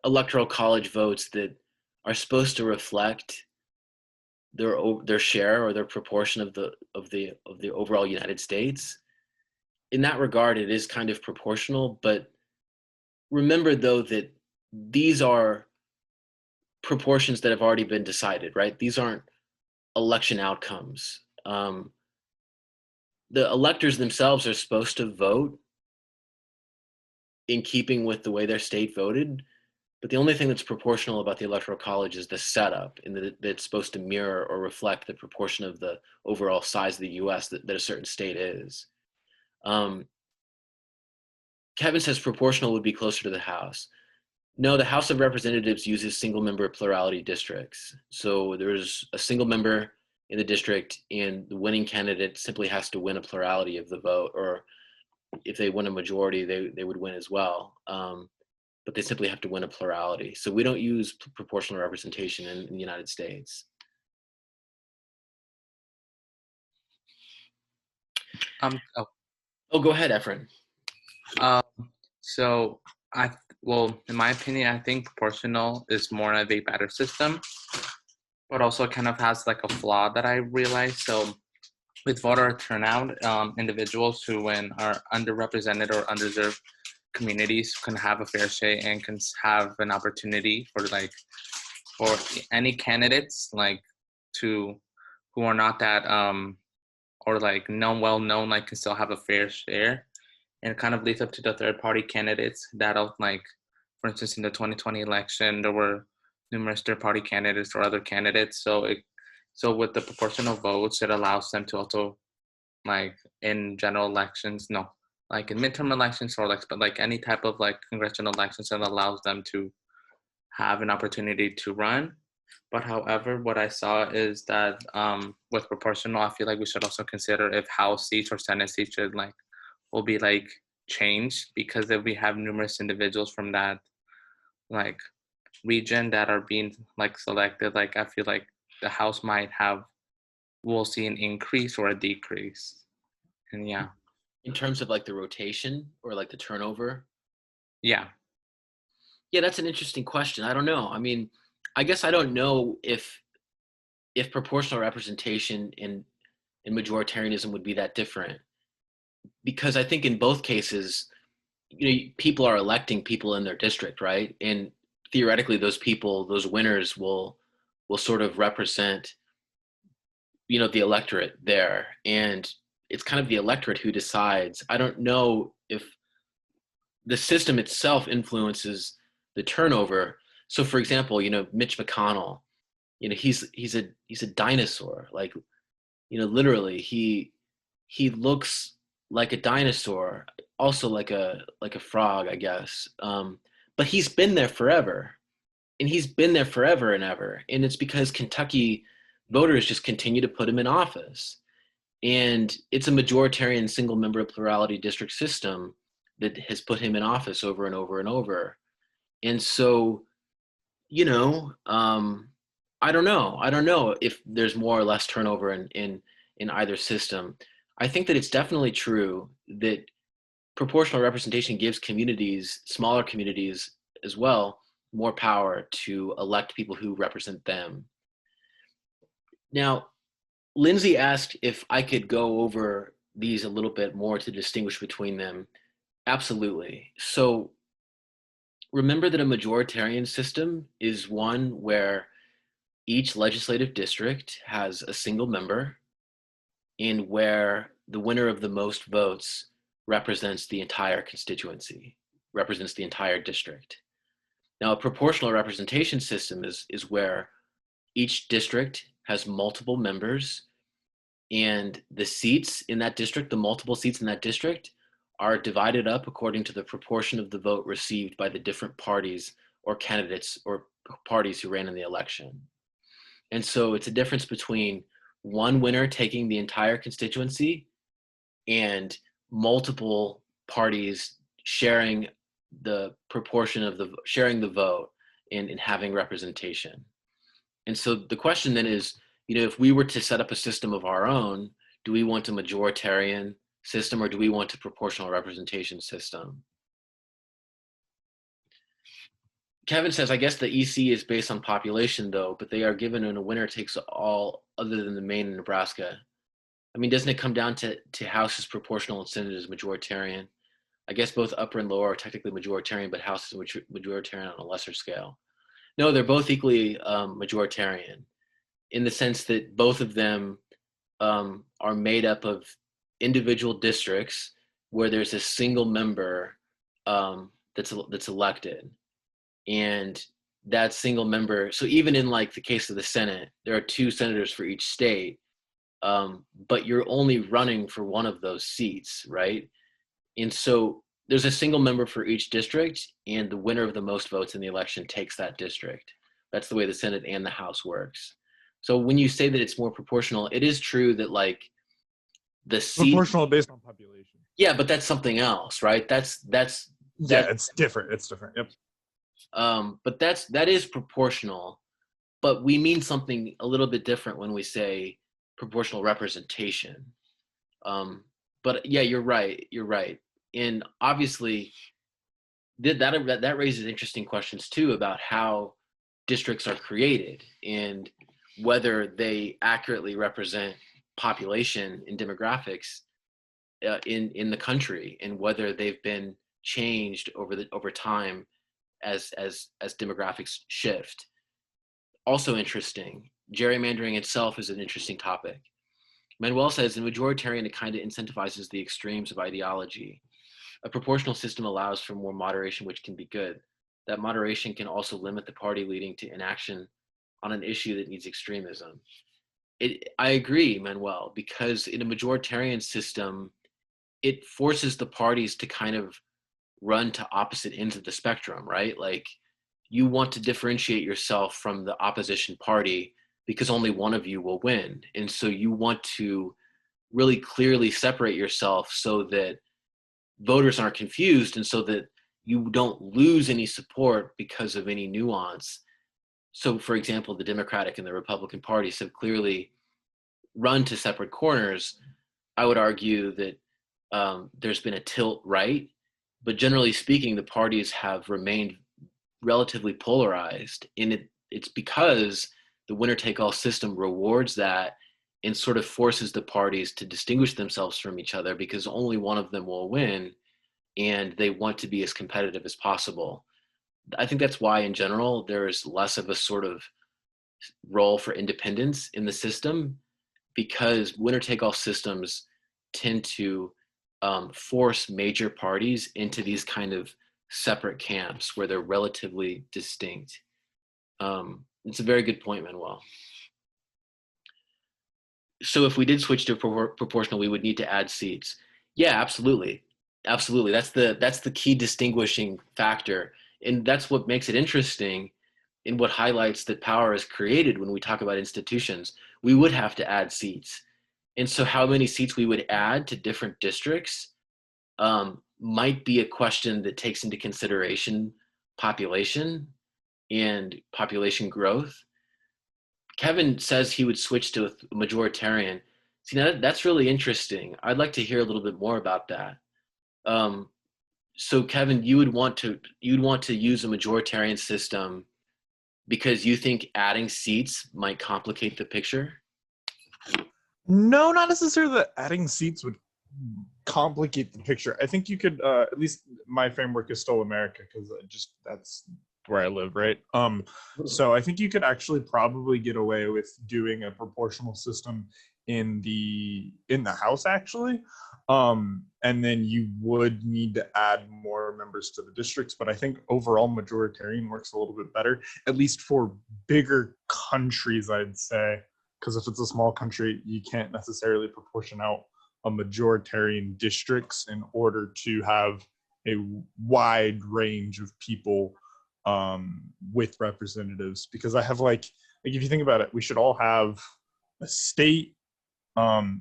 Electoral College votes that are supposed to reflect their share or their proportion of the overall United States. In that regard, it is kind of proportional, but remember though that these are proportions that have already been decided, right? These aren't election outcomes. The electors themselves are supposed to vote in keeping with the way their state voted, but the only thing that's proportional about the Electoral College is the setup, and that it's supposed to mirror or reflect the proportion of the overall size of the US that a certain state is. Kevin says proportional would be closer to the House. No, the House of Representatives uses single member plurality districts. So there's a single member in the district and the winning candidate simply has to win a plurality of the vote, or if they win a majority, they would win as well. But they simply have to win a plurality. So we don't use proportional representation in the United States. Oh, go ahead, Efren. So in my opinion, I think proportional is more of a better system, but also kind of has like a flaw that I realized. So with voter turnout, individuals who are underrepresented or underserved communities can have a fair say and can have an opportunity for any candidates who are not that or well known, can still have a fair share. And it kind of leads up to the third party candidates that for instance, in the 2020 election, there were numerous third party candidates or other candidates. So with the proportional votes, it allows them to also, in general elections, in midterm elections or any type of congressional elections, that allows them to have an opportunity to run. But however, what I saw is that with proportional, I feel like we should also consider if House seats or Senate seats will be changed, because if we have numerous individuals from that region that are being selected, I feel like the House we'll see an increase or a decrease. And yeah. In terms of like the rotation or like the turnover? Yeah. Yeah, that's an interesting question. I don't know. I mean, I guess I don't know if proportional representation in majoritarianism would be that different, because I think in both cases, people are electing people in their district, right? And theoretically, those people, those winners, will sort of represent, the electorate there, and it's kind of the electorate who decides. I don't know if the system itself influences the turnover. So, for example, Mitch McConnell, he's a dinosaur. Like, literally, he looks like a dinosaur, also like a frog, I guess. But he's been there forever, and he's been there forever and ever, and it's because Kentucky voters just continue to put him in office, and it's a majoritarian single member plurality district system that has put him in office over and over and over. And so, I don't know if there's more or less turnover in either system. I think that it's definitely true that proportional representation gives communities, smaller communities as well, more power to elect people who represent them. Now, Lindsay asked if I could go over these a little bit more to distinguish between them. Absolutely. So remember that a majoritarian system is one where each legislative district has a single member, and where the winner of the most votes represents the entire constituency, represents the entire district. Now, a proportional representation system is where each district has multiple members, and the seats in that district, the multiple seats in that district, are divided up according to the proportion of the vote received by the different parties or candidates or parties who ran in the election. And so it's a difference between one winner taking the entire constituency and multiple parties sharing the proportion of sharing the vote and having representation. And so the question then is, if we were to set up a system of our own, do we want a majoritarian system or do we want a proportional representation system? Kevin says, I guess the EC is based on population though, but they are given in a winner takes all other than the Maine and Nebraska. I mean, doesn't it come down to House is proportional and Senate is majoritarian? I guess both upper and lower are technically majoritarian, but House is majoritarian on a lesser scale. No, they're both equally majoritarian in the sense that both of them are made up of individual districts where there's a single member that's elected. And that single member, so even in like the case of the Senate, there are 2 senators for each state, but you're only running for one of those seats, right? And so there's a single member for each district, and the winner of the most votes in the election takes that district. That's the way the Senate and the House works. So when you say that it's more proportional, it is true that like the seat Proportional based on population. Yeah, but that's something else, right? That's Yeah, it's different. It's different. Yep. But that is proportional, but we mean something a little bit different when we say proportional representation. But yeah, you're right. And obviously, that raises interesting questions too about how districts are created and whether they accurately represent population and demographics in the country, and whether they've been changed over time as demographics shift. Also interesting, gerrymandering itself is an interesting topic. Manuel says, in majoritarian, it kind of incentivizes the extremes of ideology. A proportional system allows for more moderation, which can be good. That moderation can also limit the party leading to inaction on an issue that needs extremism. I agree, Manuel, because in a majoritarian system, it forces the parties to kind of run to opposite ends of the spectrum, right? Like, you want to differentiate yourself from the opposition party because only one of you will win. And so you want to really clearly separate yourself so that voters aren't confused, and so that you don't lose any support because of any nuance. So for example, the Democratic and the Republican parties have clearly run to separate corners. I would argue that there's been a tilt right, but generally speaking, the parties have remained relatively polarized. And it's because the winner-take-all system rewards that and sort of forces the parties to distinguish themselves from each other because only one of them will win, and they want to be as competitive as possible. I think that's why, in general, there's less of a sort of role for independence in the system, because winner-take-all systems tend to force major parties into these kind of separate camps where they're relatively distinct. It's a very good point, Manuel. So if we did switch to proportional, we would need to add seats. Yeah, absolutely. Absolutely. That's the key distinguishing factor. And that's what makes it interesting and what highlights that power is created when we talk about institutions. We would have to add seats. And so how many seats we would add to different districts might be a question that takes into consideration population and population growth. Kevin says he would switch to a majoritarian. See, now that's really interesting. I'd like to hear a little bit more about that. So Kevin, you'd want to use a majoritarian system because you think adding seats might complicate the picture? No, not necessarily that adding seats would complicate the picture. I think you could, at least my framework is still America because that's where I live, right? So I think you could actually probably get away with doing a proportional system in the House actually. And then you would need to add more members to the districts. But I think overall majoritarian works a little bit better, at least for bigger countries, I'd say. Because if it's a small country, you can't necessarily proportion out a majoritarian districts in order to have a wide range of people with representatives. Because I have like if you think about it, we should all have a state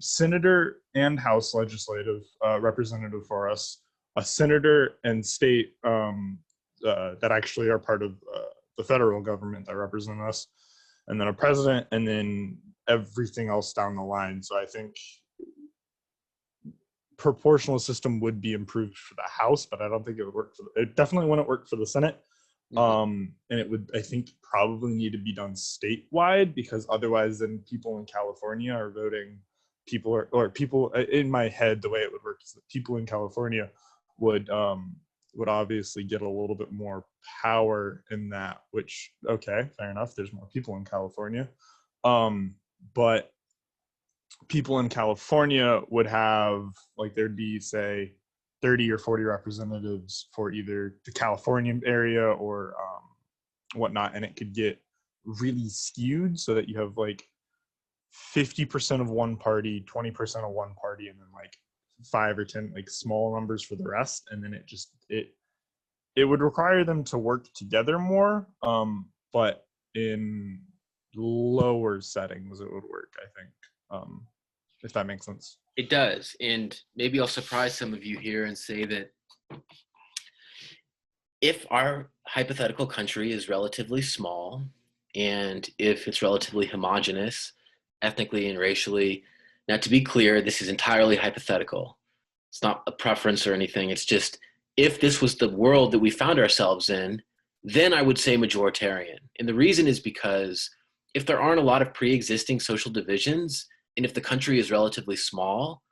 senator and House legislative representative for us, a senator and state that actually are part of the federal government that represent us, and then a president, and then everything else down the line. So I think proportional system would be improved for the House, but I don't think it would work it definitely wouldn't work for the Senate. And it would, I think, probably need to be done statewide, because otherwise then people in California are voting, people in my head, the way it would work is that people in California would obviously get a little bit more power in that, which, okay, fair enough, there's more people in California. But people in California would have, like, there'd be, say, 30 or 40 representatives for either the California area or whatnot, and it could get really skewed so that you have like 50% of one party, 20% of one party, and then like 5 or 10 like small numbers for the rest. And then it would require them to work together more, but in lower settings it would work, I think, if that makes sense. It does. And maybe I'll surprise some of you here and say that if our hypothetical country is relatively small, and if it's relatively homogenous, ethnically and racially, now to be clear, this is entirely hypothetical. It's not a preference or anything. It's just, if this was the world that we found ourselves in, then I would say majoritarian. And the reason is because if there aren't a lot of pre-existing social divisions, and if the country is relatively small,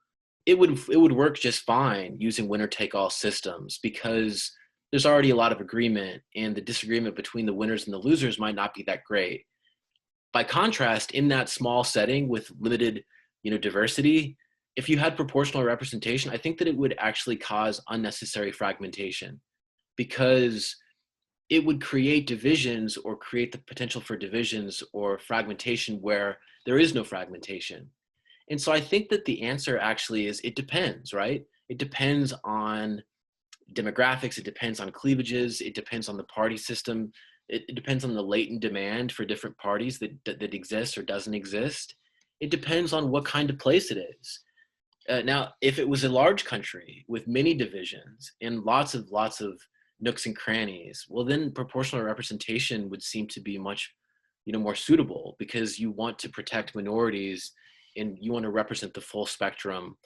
it would work just fine using winner-take-all systems, because there's already a lot of agreement, and the disagreement between the winners and the losers might not be that great. By contrast, in that small setting with limited, diversity, if you had proportional representation, I think that it would actually cause unnecessary fragmentation, because it would create divisions or create the potential for divisions or fragmentation where there is no fragmentation. And so I think that the answer actually is, it depends, right? It depends on demographics, it depends on cleavages, it depends on the party system, it depends on the latent demand for different parties that exists or doesn't exist. It depends on what kind of place it is. Now, if it was a large country with many divisions and lots of nooks and crannies, well, then proportional representation would seem to be much more suitable, because you want to protect minorities and you want to represent the full spectrum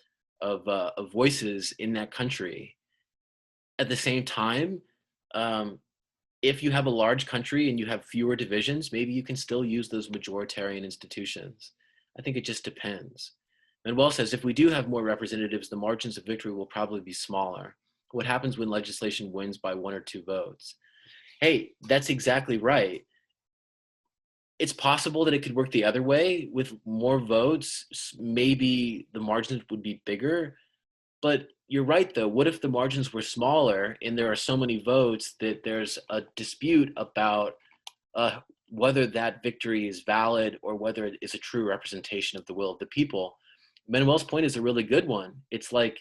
of voices in that country. At the same time, if you have a large country and you have fewer divisions, maybe you can still use those majoritarian institutions. I think it just depends. Manuel says, if we do have more representatives, the margins of victory will probably be smaller. What happens when legislation wins by 1 or 2 votes? Hey, that's exactly right. It's possible that it could work the other way. With more votes, maybe the margins would be bigger. But you're right, though. What if the margins were smaller and there are so many votes that there's a dispute about whether that victory is valid or whether it is a true representation of the will of the people? Manuel's point is a really good one. It's like,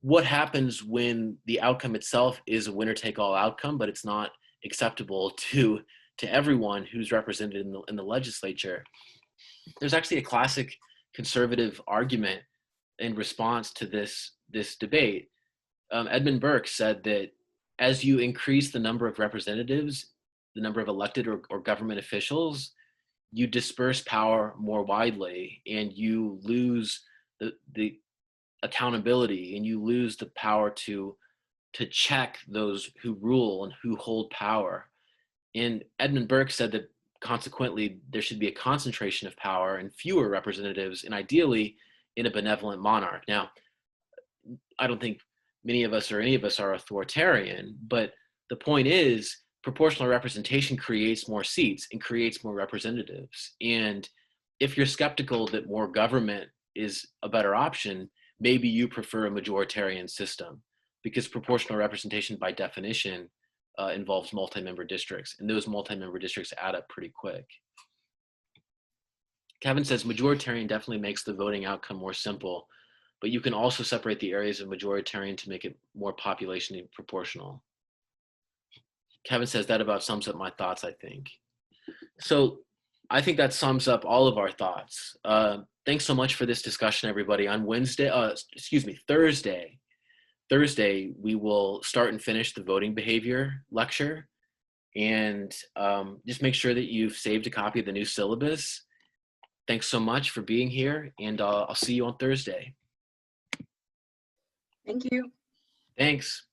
what happens when the outcome itself is a winner-take-all outcome, but it's not acceptable to everyone who's represented in the legislature? There's actually a classic conservative argument in response to this debate. Edmund Burke said that as you increase the number of representatives, the number of elected or government officials, you disperse power more widely, and you lose the accountability, and you lose the power to check those who rule and who hold power. And Edmund Burke said that consequently there should be a concentration of power and fewer representatives, and ideally in a benevolent monarch. Now, I don't think many of us or any of us are authoritarian, but the point is proportional representation creates more seats and creates more representatives. And if you're skeptical that more government is a better option, maybe you prefer a majoritarian system, because proportional representation by definition involves multi-member districts, and those multi-member districts add up pretty quick. Kevin says majoritarian definitely makes the voting outcome more simple, but you can also separate the areas of majoritarian to make it more population proportional. Kevin says that about sums up my thoughts, I think. So I think that sums up all of our thoughts. Thanks so much for this discussion, everybody. On Thursday, we will start and finish the voting behavior lecture. And just make sure that you've saved a copy of the new syllabus. Thanks so much for being here, and I'll see you on Thursday. Thank you. Thanks.